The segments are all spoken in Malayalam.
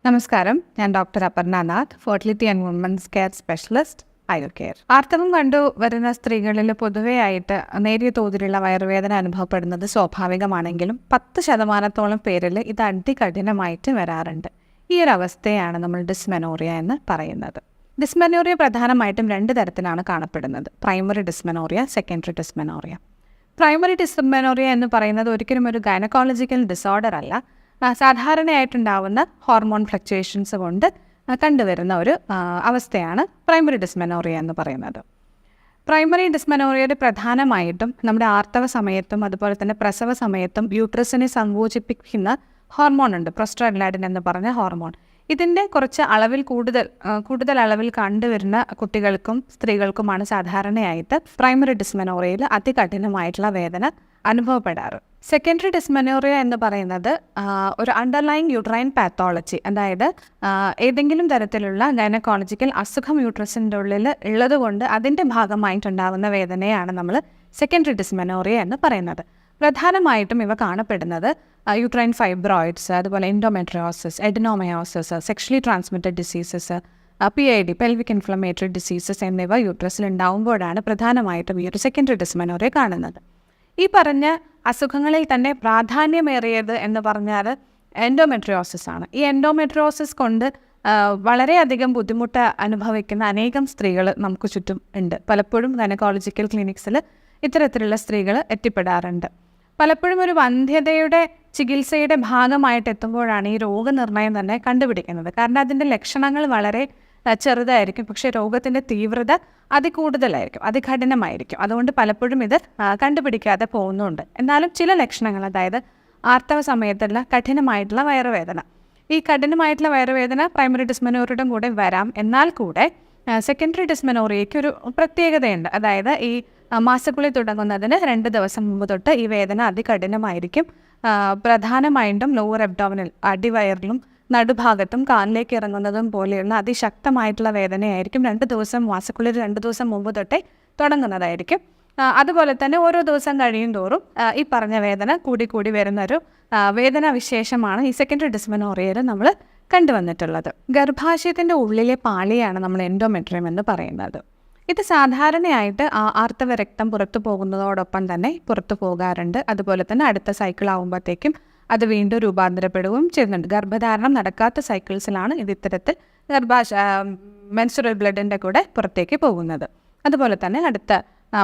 നമസ്കാരം, ഞാൻ doctor Aparna Nath, fertility and women's care specialist, Ayur care. ആർത്തവം കണ്ടുവരുന്ന സ്ത്രീകളിൽ പൊതുവെയായിട്ട് നേരിയ തോതിലുള്ള വയറുവേദന അനുഭവപ്പെടുന്നത് സ്വാഭാവികമാണെങ്കിലും 10% പേരിൽ ഇത് അതികഠിനമായിട്ട് വരാറുണ്ട്. ഈ ഒരു അവസ്ഥയാണ് നമ്മൾ ഡിസ്മെനോറിയ എന്ന് പറയുന്നത്. ഡിസ്മെനോറിയ പ്രധാനമായിട്ടും 2 തരത്തിലാണ് കാണപ്പെടുന്നത്: primary dysmenorrhoea, secondary dysmenorrhoea. Primary dysmenorrhoea എന്ന് പറയുന്നത് ഒരിക്കലും ഒരു ഗൈനക്കോളജിക്കൽ ഡിസോർഡർ അല്ല, സാധാരണയായിട്ടുണ്ടാവുന്ന ഹോർമോൺ ഫ്ലക്ച്വേഷൻസ് കൊണ്ട് കണ്ടുവരുന്ന ഒരു അവസ്ഥയാണ് പ്രൈമറി ഡിസ്മെനോറിയ എന്ന് പറയുന്നത്. പ്രൈമറി ഡിസ്മെനോറിയയിൽ പ്രധാനമായിട്ടും നമ്മുടെ ആർത്തവ സമയത്തും അതുപോലെ തന്നെ പ്രസവ സമയത്തും യൂട്രസിനെ സങ്കോചിപ്പിക്കുന്ന ഹോർമോൺ ഉണ്ട്, പ്രോസ്റ്റഗ്ലാൻഡിൻ എന്ന് പറഞ്ഞ ഹോർമോൺ. ഇതിൻ്റെ കുറച്ച് അളവിൽ കൂടുതൽ അളവിൽ കണ്ടുവരുന്ന കുട്ടികൾക്കും സ്ത്രീകൾക്കുമാണ് സാധാരണയായിട്ട് പ്രൈമറി ഡിസ്മെനോറിയയിൽ അതികഠിനമായിട്ടുള്ള വേദന അനുഭവപ്പെടാറ്. സെക്കൻഡറി ഡിസ്മെനോറിയ എന്ന് പറയുന്നത് ഒരു അണ്ടർലൈങ് യൂട്രൈൻ പാത്തോളജി, അതായത് ഏതെങ്കിലും തരത്തിലുള്ള ഗൈനക്കോളജിക്കൽ അസുഖം യൂട്രസിൻ്റെ ഉള്ളിൽ ഉള്ളതുകൊണ്ട് അതിൻ്റെ ഭാഗമായിട്ടുണ്ടാകുന്ന വേദനയാണ് നമ്മൾ സെക്കൻഡറി ഡിസ്മെനോറിയ എന്ന് പറയുന്നത്. പ്രധാനമായിട്ടും ഇവ കാണപ്പെടുന്നത് യൂട്രൈൻ ഫൈബ്രോയിഡ്സ്, അതുപോലെ endometriosis, എഡിനോമയോസിസ്, sexually transmitted diseases, PID, pelvic inflammatory diseases എന്നിവ യൂട്രസിൽ ഉണ്ടാകുമ്പോഴാണ് പ്രധാനമായിട്ടും ഈ ഒരു സെക്കൻഡറി ഡിസ്മെനോറിയ കാണുന്നത്. ഈ പറഞ്ഞ അസുഖങ്ങളിൽ തന്നെ പ്രാധാന്യമേറിയത് എന്ന് പറഞ്ഞാൽ എൻഡോമെട്രിയോസിസ് ആണ്. ഈ എൻഡോമെട്രിയോസിസ് കൊണ്ട് വളരെയധികം ബുദ്ധിമുട്ട് അനുഭവിക്കുന്ന അനേകം സ്ത്രീകൾ നമുക്ക് ചുറ്റും ഉണ്ട്. പലപ്പോഴും ഗൈനക്കോളജിക്കൽ ക്ലിനിക്സിൽ ഇത്തരത്തിലുള്ള സ്ത്രീകൾ എത്തിപ്പെടാറുണ്ട്. പലപ്പോഴും ഒരു വന്ധ്യതയുടെ ചികിത്സയുടെ ഭാഗമായിട്ട് എത്തുമ്പോഴാണ് ഈ രോഗനിർണയം തന്നെ കണ്ടുപിടിക്കുന്നത്. കാരണം അതിൻ്റെ ലക്ഷണങ്ങൾ വളരെ ചെറുതായിരിക്കും, പക്ഷേ രോഗത്തിൻ്റെ തീവ്രത അതികൂടുതലായിരിക്കും, അതികഠിനമായിരിക്കും. അതുകൊണ്ട് പലപ്പോഴും ഇത് കണ്ടുപിടിക്കാതെ പോകുന്നുണ്ട്. എന്നാലും ചില ലക്ഷണങ്ങൾ, അതായത് ആർത്തവ സമയത്തുള്ള കഠിനമായിട്ടുള്ള വയറുവേദന, ഈ കഠിനമായിട്ടുള്ള വയറുവേദന പ്രൈമറി ഡിസ്മെനോറിയയുടെ കൂടെ വരാം. എന്നാൽ കൂടെ സെക്കൻഡറി ഡിസ്മെനോറിയയ്ക്ക് ഒരു പ്രത്യേകതയുണ്ട്. അതായത് ഈ മാസക്കുളി തുടങ്ങുന്നതിന് 2 ദിവസം മുമ്പ് തൊട്ട് ഈ വേദന അതികഠിനമായിരിക്കും. പ്രധാനമായിട്ടും ലോവർ അബ്ഡോമിനൽ, അടിവയറിലും നടുഭാഗത്തും കാലിലേക്ക് ഇറങ്ങുന്നതും പോലെയുള്ള അതിശക്തമായിട്ടുള്ള വേദനയായിരിക്കും. 2 ദിവസം മാസക്കുള്ളിൽ 2 ദിവസം മുമ്പ് തൊട്ടേ തുടങ്ങുന്നതായിരിക്കും. അതുപോലെ തന്നെ ഓരോ ദിവസം കഴിയും തോറും ഈ പറഞ്ഞ വേദന കൂടി വരുന്നൊരു വേദന വിശേഷമാണ് ഈ സെക്കൻഡറി ഡിസ്മെനോറിയയിൽ നമ്മൾ കണ്ടുവന്നിട്ടുള്ളത്. ഗർഭാശയത്തിൻ്റെ ഉള്ളിലെ പാളിയാണ് നമ്മൾ എൻഡോമെട്രിയം എന്ന് പറയുന്നത്. ഇത് സാധാരണയായിട്ട് ആർത്തവ രക്തം പുറത്തു പോകുന്നതോടൊപ്പം തന്നെ പുറത്തു പോകാറുണ്ട്. അതുപോലെ തന്നെ അടുത്ത സൈക്കിൾ ആകുമ്പോഴത്തേക്കും അത് വീണ്ടും രൂപാന്തരപ്പെടുകയും ചെയ്യുന്നുണ്ട്. ഗർഭധാരണം നടക്കാത്ത സൈക്കിൾസിലാണ് ഇത് ഇത്തരത്തിൽ മെൻസ്ട്രുവൽ ബ്ലഡിൻ്റെ കൂടെ പുറത്തേക്ക് പോകുന്നത്. അതുപോലെ തന്നെ അടുത്ത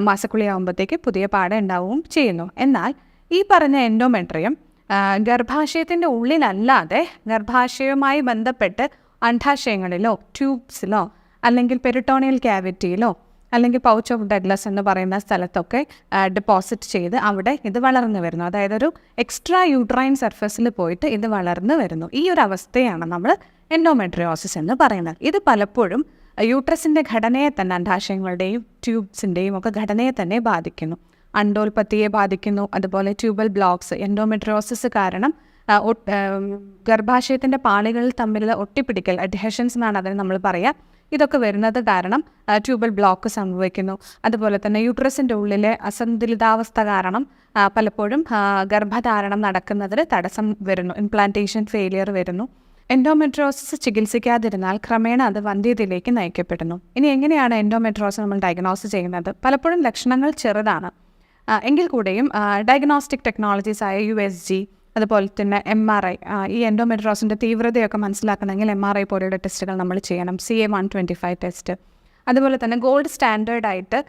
മാസക്കുളി ആകുമ്പോഴത്തേക്ക് പുതിയ പാട ഉണ്ടാവുകയും ചെയ്യുന്നു. എന്നാൽ ഈ പറഞ്ഞ എൻഡോമെട്രിയം ഗർഭാശയത്തിൻ്റെ ഉള്ളിലല്ലാതെ ഗർഭാശയവുമായി ബന്ധപ്പെട്ട് അണ്ഡാശയങ്ങളിലോ ട്യൂബ്സിലോ അല്ലെങ്കിൽ പെരിട്ടോണിയൽ ക്യാവിറ്റിയിലോ അല്ലെങ്കിൽ പൗച്ച് ഓഫ് ഡഗ്ലസ് എന്ന് പറയുന്ന സ്ഥലത്തൊക്കെ ഡെപ്പോസിറ്റ് ചെയ്ത് അവിടെ ഇത് വളർന്നു വരുന്നു. അതായത് ഒരു എക്സ്ട്രാ യൂട്രൈൻ സർഫസിൽ പോയിട്ട് ഇത് വളർന്നു വരുന്നു. ഈ ഒരു അവസ്ഥയാണ് നമ്മൾ എൻഡോമെട്രിയോസിസ് എന്ന് പറയുന്നത്. ഇത് പലപ്പോഴും യൂട്രസിൻ്റെ ഘടനയെ തന്നെ, അണ്ഡാശയങ്ങളുടെയും ട്യൂബ്സിൻ്റെയും ഒക്കെ ഘടനയെ തന്നെ ബാധിക്കുന്നു. അണ്ടോൽപത്തിയെ ബാധിക്കുന്നു. അതുപോലെ ട്യൂബൽ ബ്ലോക്സ്, എൻഡോമെട്രിയോസിസ് കാരണം ഗർഭാശയത്തിൻ്റെ പാളികളിൽ തമ്മിലുള്ള ഒട്ടിപ്പിടിക്കൽ, അഡ്ഹഷൻസ് എന്നാണ് അതിന് നമ്മൾ പറയുക, ഇതൊക്കെ വരുന്നത് കാരണം ട്യൂബൽ ബ്ലോക്ക് സംഭവിക്കുന്നു. അതുപോലെ തന്നെ യൂട്രസിൻ്റെ ഉള്ളിലെ അസന്തുലിതാവസ്ഥ കാരണം പലപ്പോഴും ഗർഭധാരണം നടക്കുന്നതിന് തടസ്സം വരുന്നു, ഇംപ്ലാന്റേഷൻ ഫെയിലിയർ വരുന്നു. എൻഡോമെട്രിയോസിസ് ചികിത്സിക്കാതിരുന്നാൽ ക്രമേണ അത് വന്ധ്യതയിലേക്ക് നയിക്കപ്പെടുന്നു. ഇനി എങ്ങനെയാണ് എൻഡോമെട്രിയോസിസ് നമ്മൾ ഡയഗ്നോസ് ചെയ്യുന്നത്? പലപ്പോഴും ലക്ഷണങ്ങൾ ചെറുതാണ്, എങ്കിൽ കൂടെയും ഡയഗ്നോസ്റ്റിക് ടെക്നോളജീസായ USG, അതുപോലെ തന്നെ MRI, ഈ എൻഡോമെട്രിയോസിൻ്റെ തീവ്രതയൊക്കെ മനസ്സിലാക്കണമെങ്കിൽ MRI പോലെയുള്ള ടെസ്റ്റുകൾ നമ്മൾ ചെയ്യണം. CA-125 test. അതുപോലെ തന്നെ ഗോൾഡ് സ്റ്റാൻഡേർഡായിട്ട്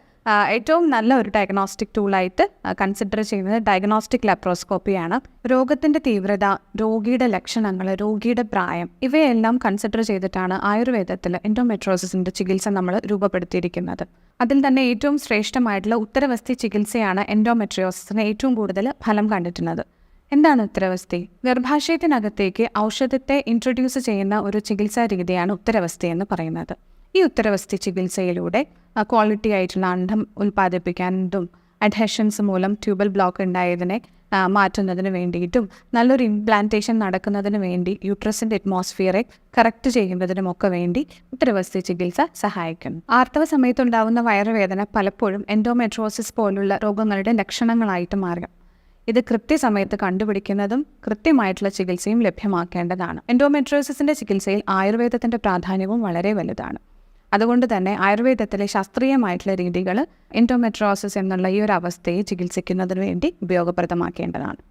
ഏറ്റവും നല്ല ഒരു ഡയഗ്നോസ്റ്റിക് ടൂളായിട്ട് കൺസിഡർ ചെയ്യുന്നത് ഡയഗ്നോസ്റ്റിക് ലാപ്രോസ്കോപ്പിയാണ്. രോഗത്തിൻ്റെ തീവ്രത, രോഗിയുടെ ലക്ഷണങ്ങൾ, രോഗിയുടെ പ്രായം ഇവയെല്ലാം കൺസിഡർ ചെയ്തിട്ടാണ് ആയുർവേദത്തിൽ എൻഡോമെട്രിയോസിസിൻ്റെ ചികിത്സ നമ്മൾ രൂപപ്പെടുത്തിയിരിക്കുന്നത്. അതിൽ തന്നെ ഏറ്റവും ശ്രേഷ്ഠമായിട്ടുള്ള ഉത്തരവസ്തി ചികിത്സയാണ് എൻഡോമെട്രിയോസിസിന് ഏറ്റവും കൂടുതൽ ഫലം കണ്ടിട്ടുള്ളത്. എന്താണ് ഉത്തരവസ്തി? ഗർഭാശയത്തിനകത്തേക്ക് ഔഷധത്തെ ഇൻട്രൊഡ്യൂസ് ചെയ്യുന്ന ഒരു ചികിത്സാ രീതിയാണ് ഉത്തരവസ്തി എന്ന് പറയുന്നത്. ഈ ഉത്തരവസ്തി ചികിത്സയിലൂടെ ക്വാളിറ്റി ആയിട്ടുള്ള അണ്ഡം ഉൽപ്പാദിപ്പിക്കാനും അഡ്ഹഷൻസ് മൂലം ട്യൂബൽ ബ്ലോക്ക് ഉണ്ടായതിനെ മാറ്റുന്നതിന് വേണ്ടിയിട്ടും നല്ലൊരു ഇംപ്ലാന്റേഷൻ നടക്കുന്നതിന് വേണ്ടി യൂട്രസിൻ്റെ അറ്റ്മോസ്ഫിയറെ കറക്റ്റ് ചെയ്യുന്നതിനുമൊക്കെ വേണ്ടി ഉത്തരവസ്തി ചികിത്സ സഹായിക്കുന്നു. ആർത്തവ സമയത്തുണ്ടാകുന്ന വയറുവേദന പലപ്പോഴും എൻഡോമെട്രിയോസിസ് പോലുള്ള രോഗങ്ങളുടെ ലക്ഷണങ്ങളായിട്ട് മാറും. ഇത് കൃത്യസമയത്ത് കണ്ടുപിടിക്കുന്നതും കൃത്യമായിട്ടുള്ള ചികിത്സയും ലഭ്യമാക്കേണ്ടതാണ്. എൻഡോമെട്രിയോസിസിൻ്റെ ചികിത്സയിൽ ആയുർവേദത്തിൻ്റെ പ്രാധാന്യവും വളരെ വലുതാണ്. അതുകൊണ്ട് തന്നെ ആയുർവേദത്തിലെ ശാസ്ത്രീയമായിട്ടുള്ള രീതികൾ എൻഡോമെട്രിയോസിസ് എന്നുള്ള ഈ ഒരു അവസ്ഥയെ ചികിത്സിക്കുന്നതിന് വേണ്ടി ഉപയോഗപ്രദമാക്കേണ്ടതാണ്.